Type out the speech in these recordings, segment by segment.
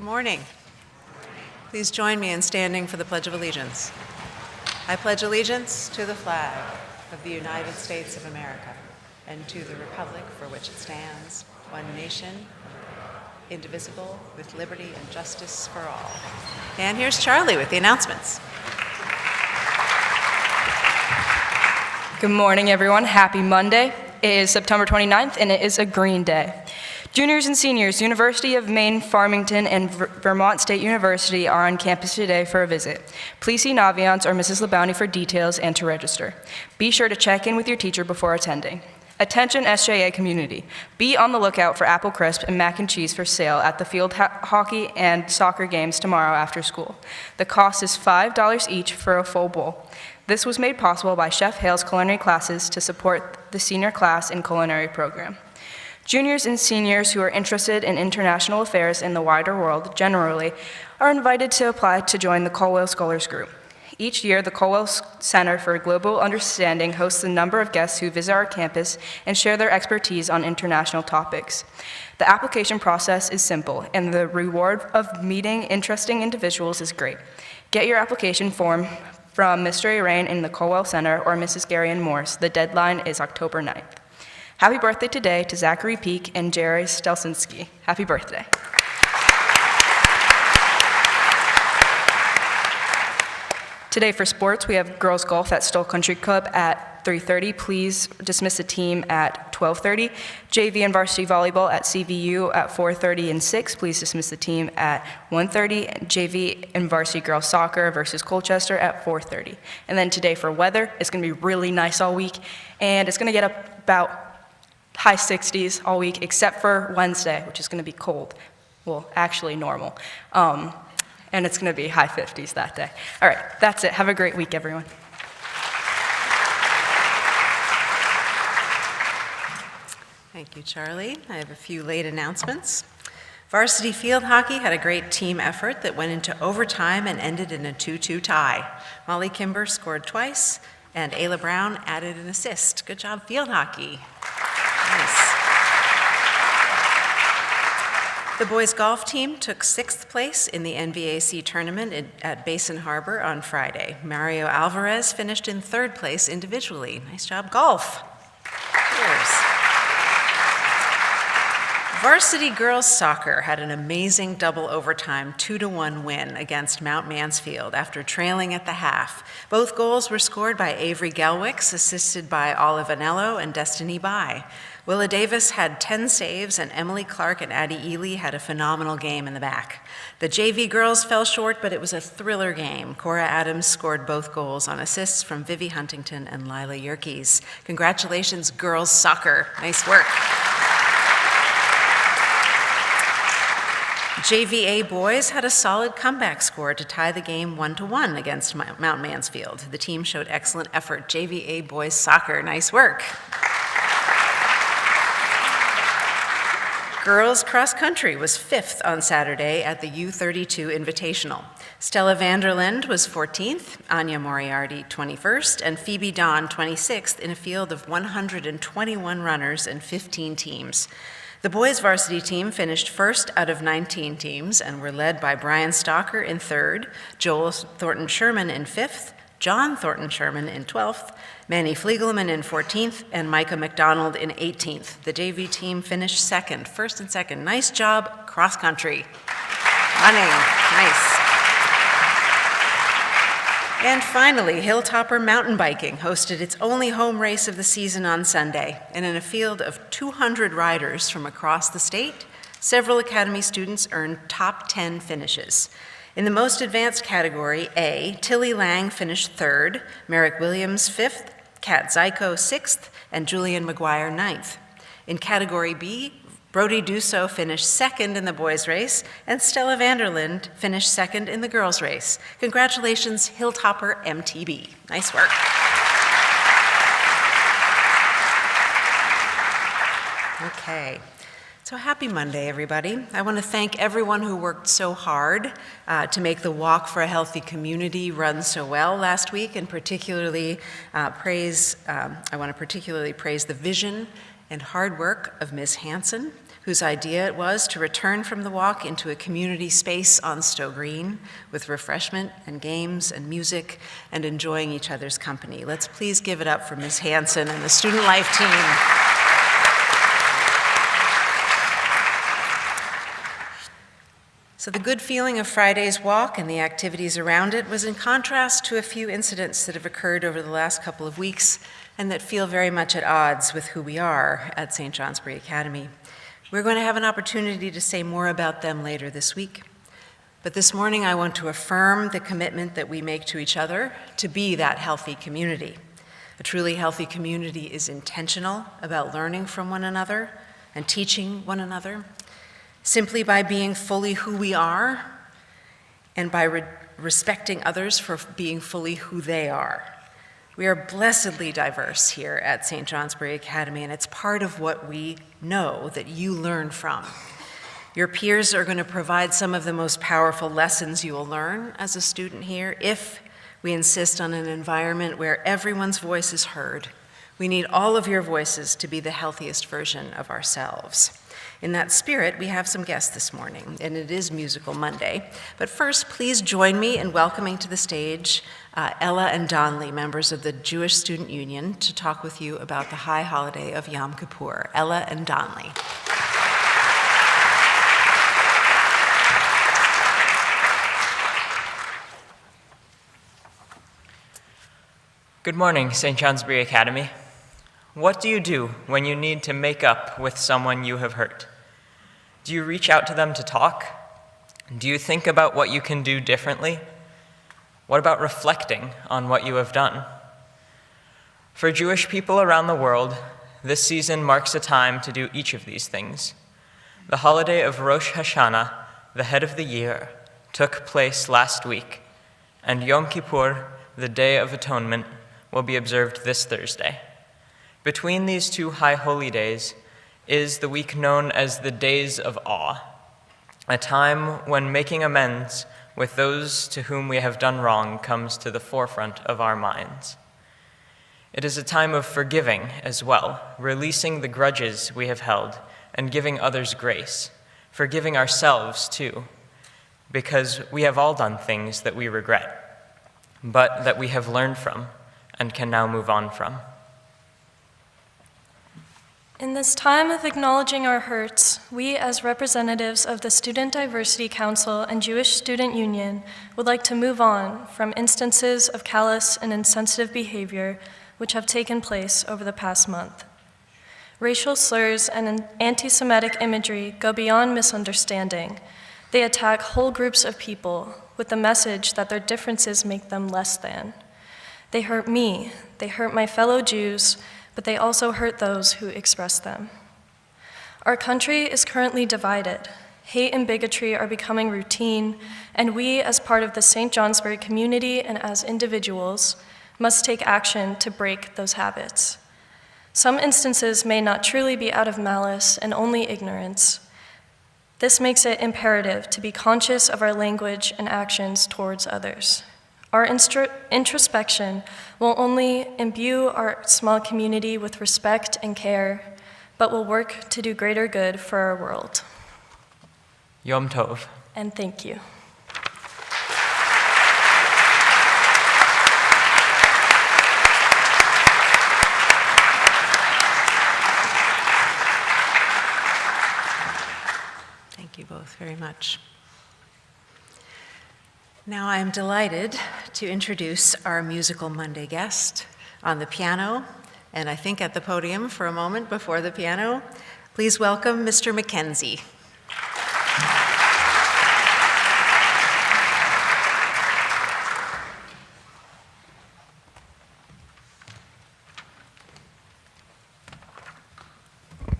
Good morning. Please join me in standing for the Pledge of Allegiance. I pledge allegiance to the flag of the United States of America and to the republic for which it stands, one nation, indivisible, with liberty and justice for all. And here's Charlie with the announcements. Good morning, everyone. Happy Monday. It is September 29th, and it is a green day. Juniors and seniors, University of Maine, Farmington, and Vermont State University are on campus today for a visit. Please see Naviance or Mrs. LeBounty for details and to register. Be sure to check in with your teacher before attending. Attention SJA community. Be on the lookout for apple crisp and mac and cheese for sale at the field hockey and soccer games tomorrow after school. The cost is $5 each for a full bowl. This was made possible by Chef Hale's culinary classes to support the senior class and culinary program. Juniors and seniors who are interested in international affairs in the wider world generally are invited to apply to join the Colwell Scholars Group. Each year, the Colwell Center for Global Understanding hosts a number of guests who visit our campus and share their expertise on international topics. The application process is simple, and the reward of meeting interesting individuals is great. Get your application form from Mr. Arain in the Colwell Center or Mrs. Gary and Morse. The deadline is October 9th. Happy birthday today to Zachary Peak and Jerry Stelsinski. Happy birthday. Today for sports, we have girls golf at Stoll Country Club at 3:30. Please dismiss the team at 12:30. JV and varsity volleyball at CVU at 4:30 and 6. Please dismiss the team at 1:30. JV and varsity girls soccer versus Colchester at 4:30. And then today for weather, it's going to be really nice all week, and it's going to get up about high 60s all week, except for Wednesday, which is going to be cold. Well, actually normal. And it's going to be high 50s that day. All right, that's it. Have a great week, everyone. Thank you, Charlie. I have a few late announcements. Varsity field hockey had a great team effort that went into overtime and ended in a 2-2 tie. Molly Kimber scored twice, and Ayla Brown added an assist. Good job, field hockey. Nice. The boys golf team took 6th place in the NVAC tournament at Basin Harbor on Friday. Mario Alvarez finished in 3rd place individually. Nice job, golf. Cheers. Varsity girls soccer had an amazing double overtime 2-1 win against Mount Mansfield after trailing at the half. Both goals were scored by Avery Gelwicks, assisted by Olive Anello and Destiny Bai. Willa Davis had 10 saves, and Emily Clark and Addie Ely had a phenomenal game in the back. The JV girls fell short, but it was a thriller game. Cora Adams scored both goals on assists from Vivi Huntington and Lila Yerkes. Congratulations, girls soccer. Nice work. JVA boys had a solid comeback score to tie the game 1-1 against Mount Mansfield. The team showed excellent effort. JVA boys soccer, nice work. Girls cross country was 5th on Saturday at the U32 Invitational. Stella Vanderland was 14th, Anya Moriarty 21st, and Phoebe Dawn 26th in a field of 121 runners and 15 teams. The boys varsity team finished 1st out of 19 teams and were led by Brian Stalker in 3rd, Joel Thornton Sherman in 5th, John Thornton Sherman in 12th, Manny Fliegelman in 14th, and Micah McDonald in 18th. The JV team finished 2nd, 1st and 2nd. Nice job, cross country. Running, nice. And finally, Hilltopper Mountain Biking hosted its only home race of the season on Sunday. And in a field of 200 riders from across the state, several Academy students earned top 10 finishes. In the most advanced category, A, Tilly Lang finished 3rd, Merrick Williams 5th, Kat Zyko 6th, and Julian McGuire 9th. In category B, Brody Dusso finished 2nd in the boys' race, and Stella Vanderland finished 2nd in the girls' race. Congratulations, Hilltopper MTB. Nice work. Okay. So happy Monday, everybody. I want to thank everyone who worked so hard to make the Walk for a Healthy Community run so well last week, and particularly I want to particularly praise the vision and hard work of Ms. Hansen, whose idea it was to return from the walk into a community space on Stowe Green with refreshment and games and music and enjoying each other's company. Let's please give it up for Ms. Hanson and the Student Life team. So the good feeling of Friday's walk and the activities around it was in contrast to a few incidents that have occurred over the last couple of weeks and that feel very much at odds with who we are at St. Johnsbury Academy. We're going to have an opportunity to say more about them later this week. But this morning I want to affirm the commitment that we make to each other to be that healthy community. A truly healthy community is intentional about learning from one another and teaching one another. Simply by being fully who we are and by respecting others for being fully who they are. We are blessedly diverse here at St. Johnsbury Academy, and it's part of what we know that you learn from. Your peers are going to provide some of the most powerful lessons you will learn as a student here if we insist on an environment where everyone's voice is heard. We need all of your voices to be the healthiest version of ourselves. In that spirit, we have some guests this morning, and it is Musical Monday. But first, please join me in welcoming to the stage Ella and Donley, members of the Jewish Student Union, to talk with you about the high holiday of Yom Kippur. Ella and Donley. Good morning, St. Johnsbury Academy. What do you do when you need to make up with someone you have hurt? Do you reach out to them to talk? Do you think about what you can do differently? What about reflecting on what you have done? For Jewish people around the world, this season marks a time to do each of these things. The holiday of Rosh Hashanah, the head of the year, took place last week, and Yom Kippur, the Day of Atonement, will be observed this Thursday. Between these two high holy days is the week known as the Days of Awe, a time when making amends with those to whom we have done wrong comes to the forefront of our minds. It is a time of forgiving as well, releasing the grudges we have held and giving others grace, forgiving ourselves too, because we have all done things that we regret, but that we have learned from and can now move on from. In this time of acknowledging our hurts, we as representatives of the Student Diversity Council and Jewish Student Union would like to move on from instances of callous and insensitive behavior which have taken place over the past month. Racial slurs and anti-Semitic imagery go beyond misunderstanding. They attack whole groups of people with the message that their differences make them less than. They hurt me, they hurt my fellow Jews, but they also hurt those who express them. Our country is currently divided. Hate and bigotry are becoming routine, and we, as part of the St. Johnsbury community and as individuals, must take action to break those habits. Some instances may not truly be out of malice and only ignorance. This makes it imperative to be conscious of our language and actions towards others. Our introspection will only imbue our small community with respect and care, but will work to do greater good for our world. Yom Tov. And thank you. Thank you both very much. Now I am delighted to introduce our Musical Monday guest on the piano, and I think at the podium for a moment before the piano. Please welcome Mr. Mackenzie.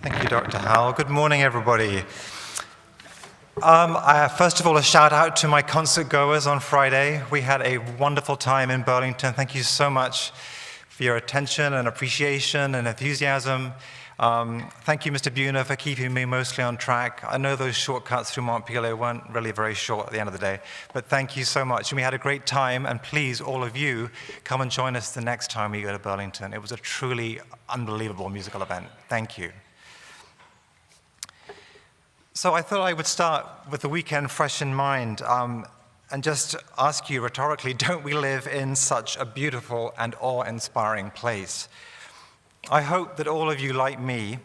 Thank you, Dr. Howell. Good morning, everybody. First of all, a shout out to my concert goers on Friday. We had a wonderful time in Burlington. Thank you so much for your attention and appreciation and enthusiasm. Thank you, Mr. Buhner, for keeping me mostly on track. I know those shortcuts through Montpelier weren't really very short at the end of the day, but thank you so much. And we had a great time, and please, all of you, come and join us the next time we go to Burlington. It was a truly unbelievable musical event. Thank you. So I thought I would start with the weekend fresh in mind and just ask you rhetorically, don't we live in such a beautiful and awe-inspiring place? I hope that all of you, like me,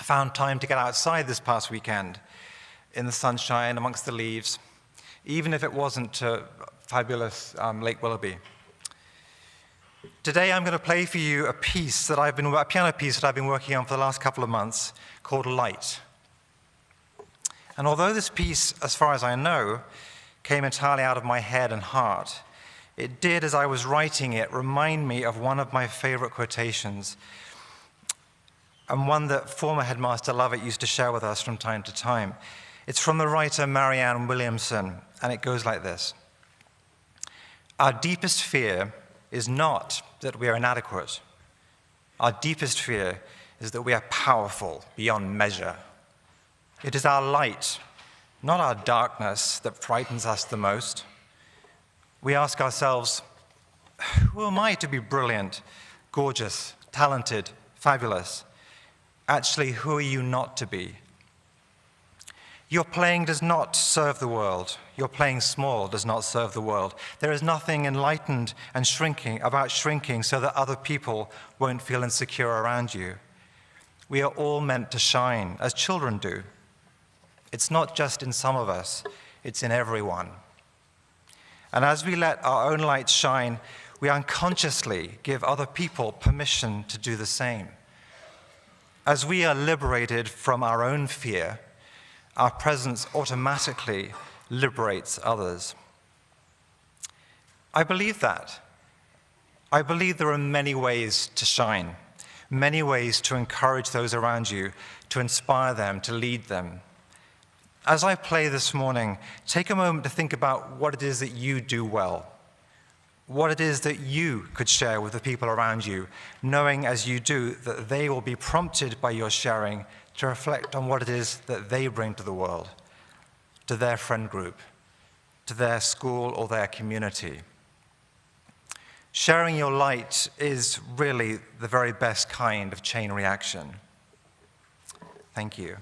found time to get outside this past weekend in the sunshine amongst the leaves, even if it wasn't to fabulous Lake Willoughby. Today I'm going to play for you a piano piece that I've been working on for the last couple of months called Light. And although this piece, as far as I know, came entirely out of my head and heart, it did, as I was writing it, remind me of one of my favorite quotations, and one that former headmaster Lovett used to share with us from time to time. It's from the writer Marianne Williamson, and it goes like this. Our deepest fear is not that we are inadequate. Our deepest fear is that we are powerful beyond measure. It is our light, not our darkness, that frightens us the most. We ask ourselves, who am I to be brilliant, gorgeous, talented, fabulous? Actually, who are you not to be? Your playing does not serve the world. Your playing small does not serve the world. There is nothing enlightened and shrinking so that other people won't feel insecure around you. We are all meant to shine, as children do. It's not just in some of us, it's in everyone. And as we let our own light shine, we unconsciously give other people permission to do the same. As we are liberated from our own fear, our presence automatically liberates others. I believe that. I believe there are many ways to shine, many ways to encourage those around you, to inspire them, to lead them. As I play this morning, take a moment to think about what it is that you do well, what it is that you could share with the people around you, knowing as you do that they will be prompted by your sharing to reflect on what it is that they bring to the world, to their friend group, to their school or their community. Sharing your light is really the very best kind of chain reaction. Thank you.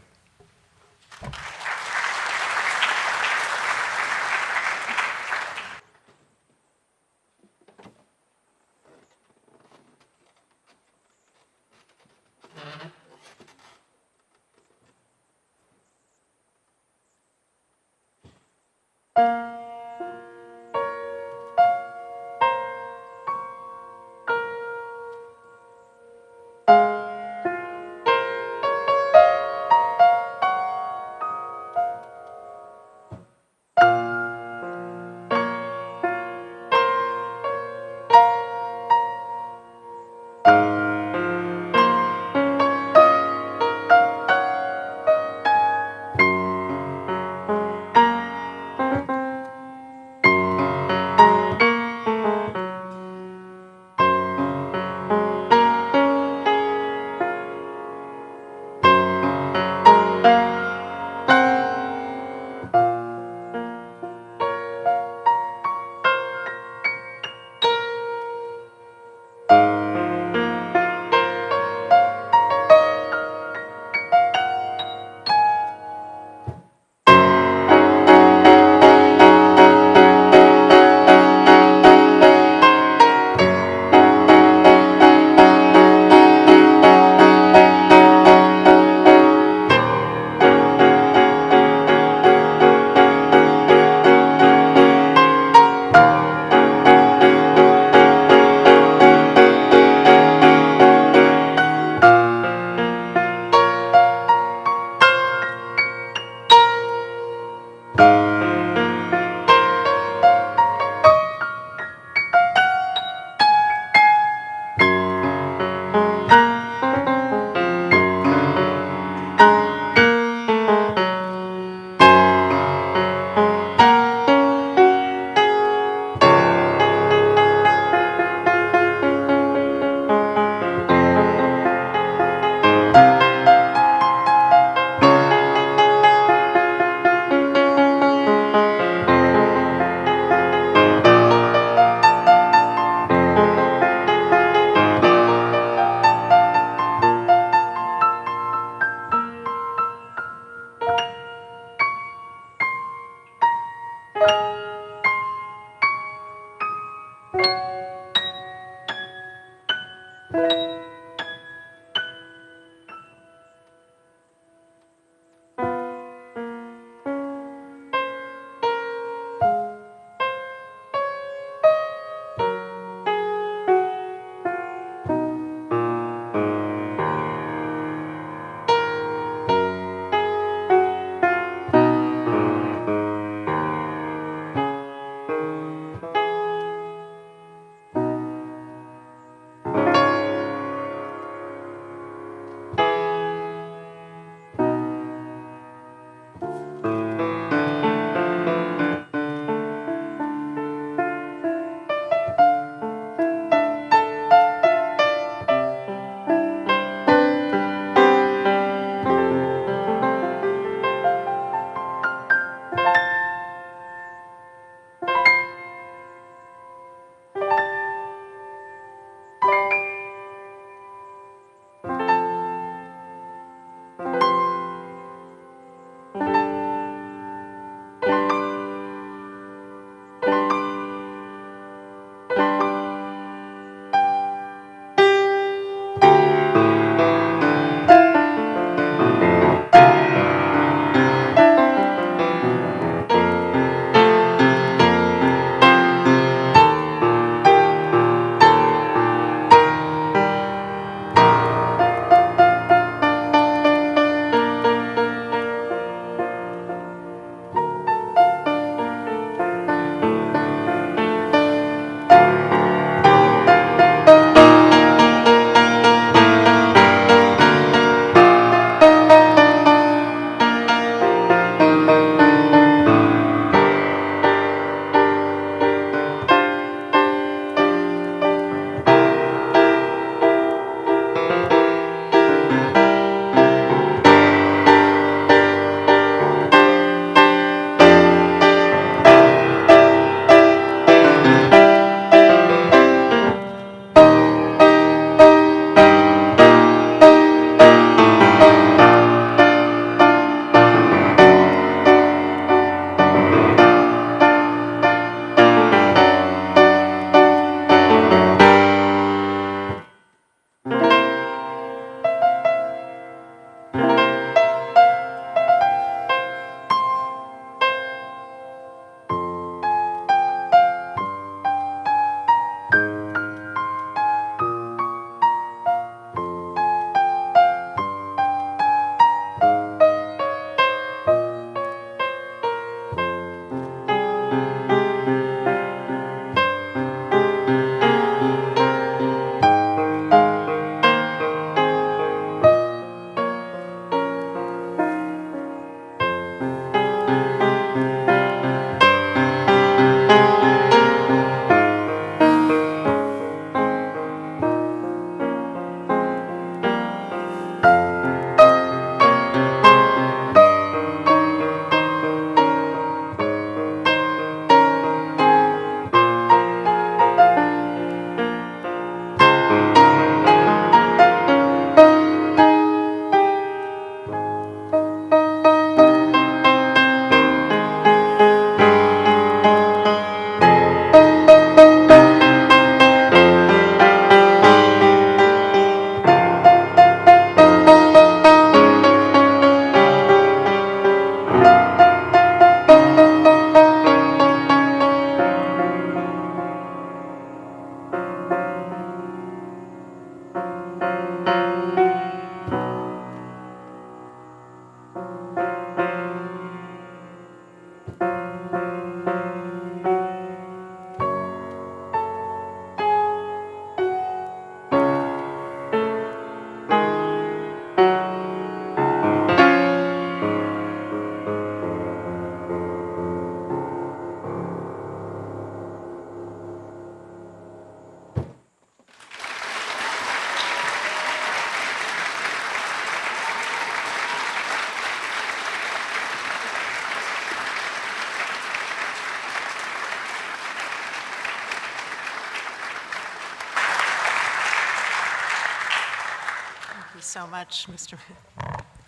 so much, Mr.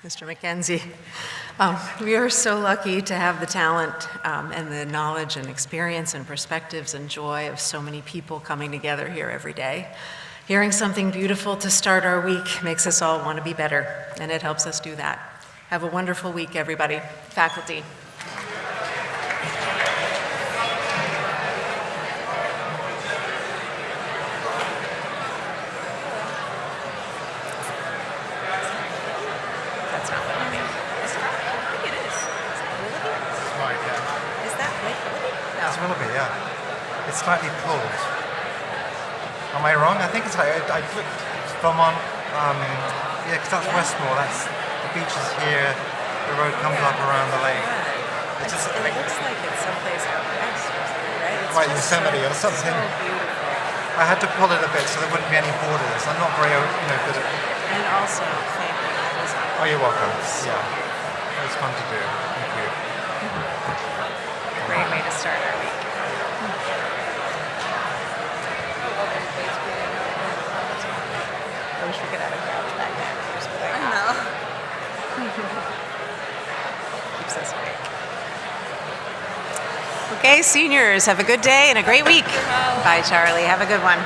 McKenzie. We are so lucky to have the talent and the knowledge and experience and perspectives and joy of so many people coming together here every day. Hearing something beautiful to start our week makes us all want to be better, and it helps us do that. Have a wonderful week, everybody. Faculty. That's not Willoughby. Is it? I think it is. Is that Willoughby? Right, yeah. Is that Lake Willoughby? No. It's Willoughby, yeah. It's slightly pulled. Am I wrong? I think it's like, I looked Vermont, yeah, because that's Westmore, that's, the beach is here, the road comes up around the lake. It's just It like, looks like it's someplace out west or something, right? It's right, just Yosemite or so something. beautiful. I had to pull it a bit so there wouldn't be any borders. I'm not very, good at, And also, thank you. That was oh, you're welcome. Yeah, it was fun to do. Thank you. a great way to start our week. I wish we could have a couch back there. I know. Keeps us awake. Okay, seniors, have a good day and a great week. Bye, Charlie. Have a good one.